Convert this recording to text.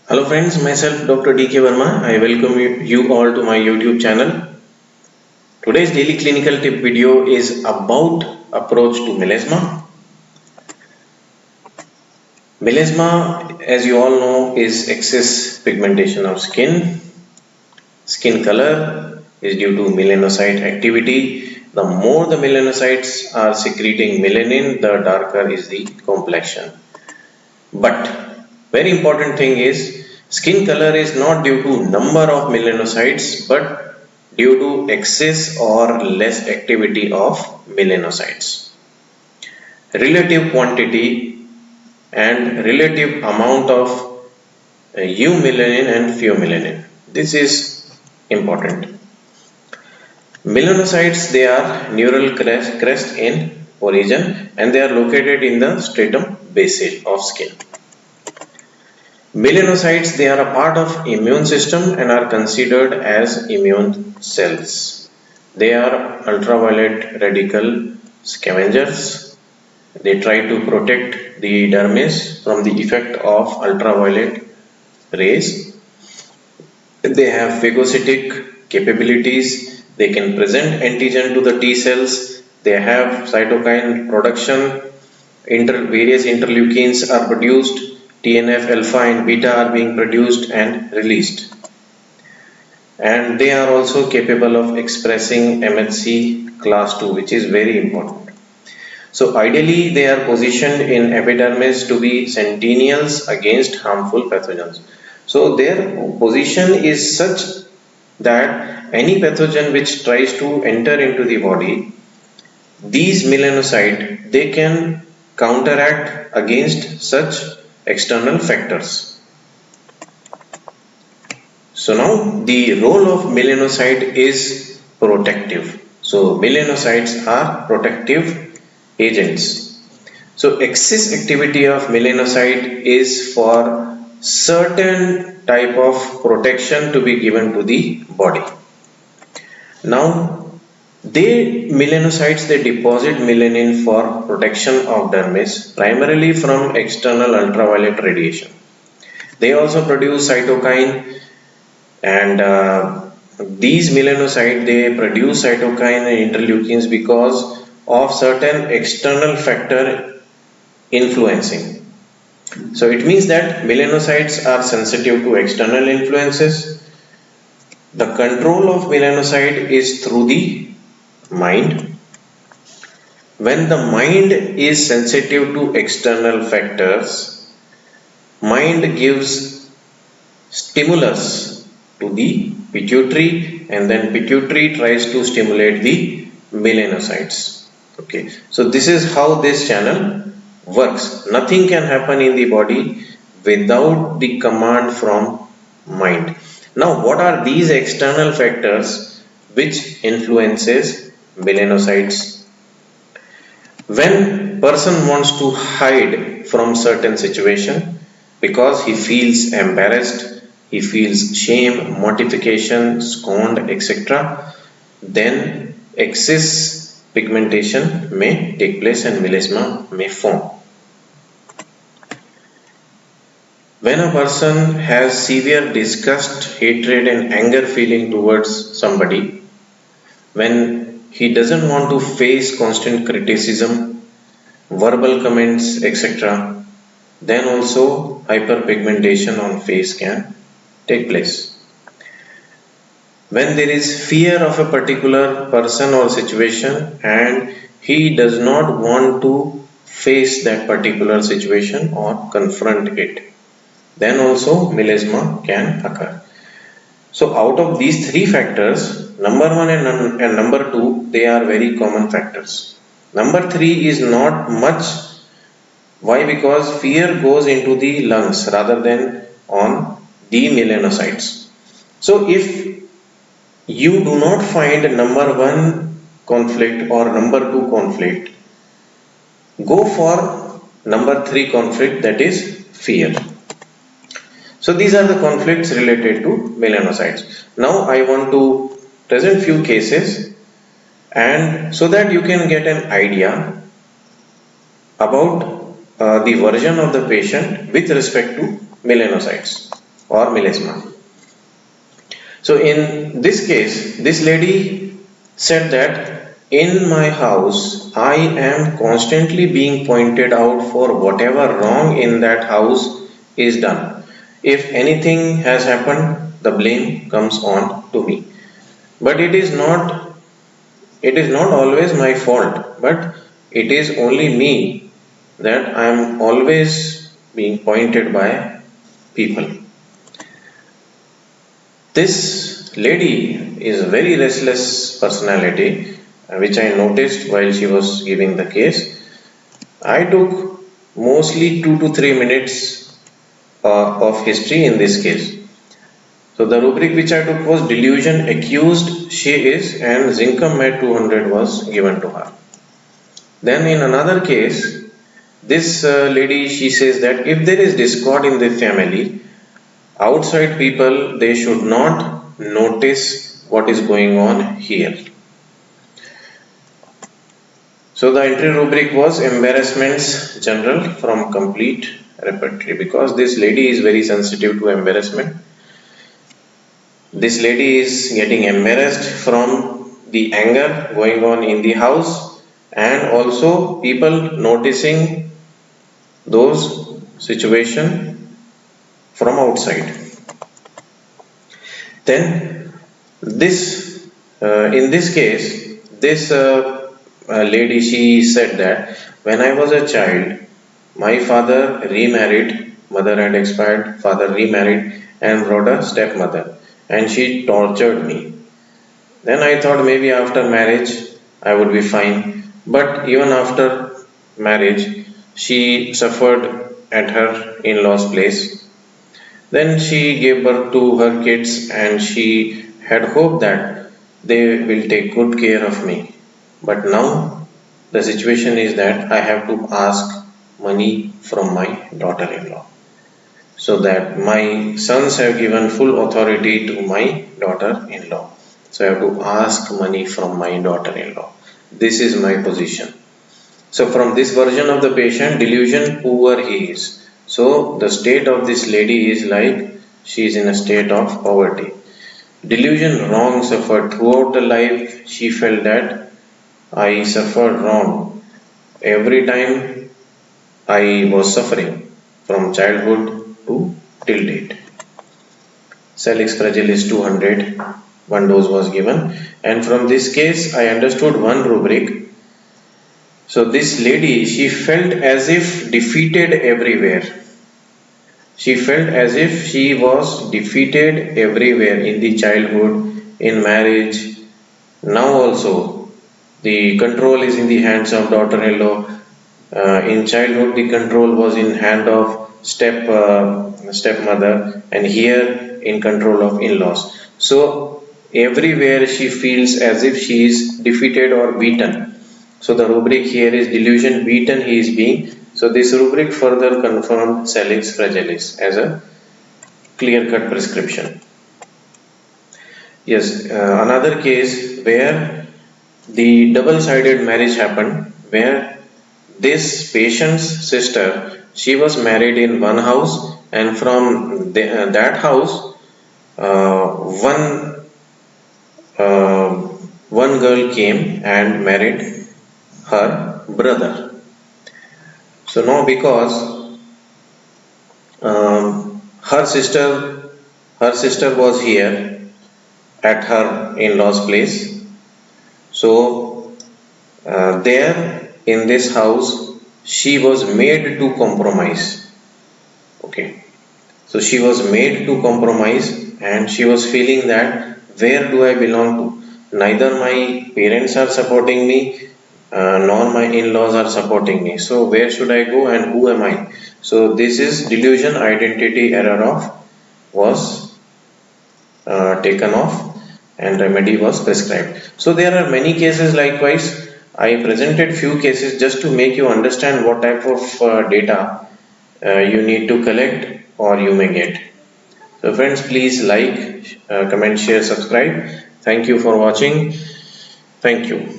Hello friends, myself Dr. D.K. Verma. I welcome you all to my YouTube channel. Today's daily clinical tip video is about approach to melasma. Melasma, as you all know, is excess pigmentation of skin. Skin color is due to melanocyte activity. The more the melanocytes are secreting melanin, the darker is the complexion. But very important thing is skin color is not due to number of melanocytes but due to excess or less activity of melanocytes. Relative quantity and relative amount of eumelanin and pheomelanin. This is important. Melanocytes, they are neural crest in origin and they are located in the stratum basal of skin. Melanocytes, they are a part of immune system and are considered as immune cells. They are ultraviolet radical scavengers. They try to protect the dermis from the effect of ultraviolet rays. They have phagocytic capabilities. They can present antigen to the T cells. They have cytokine production. Various interleukins are produced. TNF alpha and beta are being produced and released. And they are also capable of expressing MHC class 2, which is very important. So ideally they are positioned in epidermis to be sentinels against harmful pathogens. So their position is such that any pathogen which tries to enter into the body, these melanocytes, they can counteract against such external factors. So now the role of melanocyte is protective. So melanocytes are protective agents. So excess activity of melanocyte is for certain type of protection to be given to the body. Now melanocytes, they deposit melanin for protection of dermis primarily from external ultraviolet radiation. They also produce cytokine and these melanocytes, they produce cytokine and interleukins because of certain external factor influencing. So it means that melanocytes are sensitive to external influences. The control of melanocyte is through the mind. When the mind is sensitive to external factors, mind gives stimulus to the pituitary and then pituitary tries to stimulate the melanocytes. Okay, so this is how this channel works. Nothing can happen in the body without the command from mind. Now what are these external factors which influences melanocytes? When person wants to hide from certain situation because he feels embarrassed, he feels shame, mortification, scorned, etc., then excess pigmentation may take place and melasma may form. When a person has severe disgust, hatred and anger feeling towards somebody, when he doesn't want to face constant criticism, verbal comments, etc., then also hyperpigmentation on face can take place. When there is fear of a particular person or situation and he does not want to face that particular situation or confront it, then also melasma can occur. So out of these three factors, number one and number two, they are very common factors. Number three is not much. Why? Because fear goes into the lungs rather than on the melanocytes. So if you do not find number one conflict or number two conflict, go for number three conflict, that is fear. So these are the conflicts related to melanocytes. Now I want to present few cases and so that you can get an idea about the version of the patient with respect to melanocytes. or melasma. So in this case, this lady said that in my house, I am constantly being pointed out for whatever wrong in that house is done. If anything has happened, the blame comes on to me. But it is not always my fault, but it is only me that I am always being pointed by people. This lady is a very restless personality, which I noticed while she was giving the case. I took mostly 2 to 3 minutes of history in this case. So the rubric which I took was delusion accused she is, and Zinkum at 200 was given to her. Then in another case, this lady, she says that if there is discord in the family, outside people, they should not notice what is going on here. So the entry rubric was embarrassments general from complete repertory, because this lady is very sensitive to embarrassment. This lady is getting embarrassed from the anger going on in the house, and also people noticing those situation from outside. Then this in this case, this lady, she said that when I was a child, my father remarried, mother had expired, father remarried and brought a stepmother, and she tortured me. Then I thought maybe after marriage I would be fine, but even after marriage she suffered at her in-laws place. Then she gave birth to her kids, and she had hoped that they will take good care of me. But now the situation is that I have to ask money from my daughter-in-law. So that my sons have given full authority to my daughter-in-law. So I have to ask money from my daughter-in-law. This is my position. So from this version of the patient, delusion, poor he is. So the state of this lady is like she is in a state of poverty. Delusion, wrong suffered throughout the life. She felt that I suffered wrong every time I was suffering from childhood to till date. Salix fragilis 200, one dose was given, and from this case I understood one rubric. So this lady, she felt as if defeated everywhere. She felt as if she was defeated everywhere in the childhood, in marriage. Now also, the control is in the hands of daughter-in-law. In childhood, the control was in hand of stepmother, and here in control of in-laws. So everywhere she feels as if she is defeated or beaten. So the rubric here is delusion, beaten he is being. So this rubric further confirmed Salix fragilis as a clear-cut prescription. Yes, another case where the double-sided marriage happened, where this patient's sister, she was married in one house, and from that house, uh, one uh, one girl came and married her brother. So now because her sister was here at her in-laws place. So there in this house she was made to compromise. Okay. So she was made to compromise, and she was feeling that where do I belong to? Neither my parents are supporting me, nor my in-laws are supporting me. So where should I go, and who am I? So this is delusion, identity error of was taken off, and remedy was prescribed. So there are many cases likewise. I presented few cases just to make you understand what type of data you need to collect or you may get. So friends, please like, comment, share, subscribe. Thank you for watching. Thank you.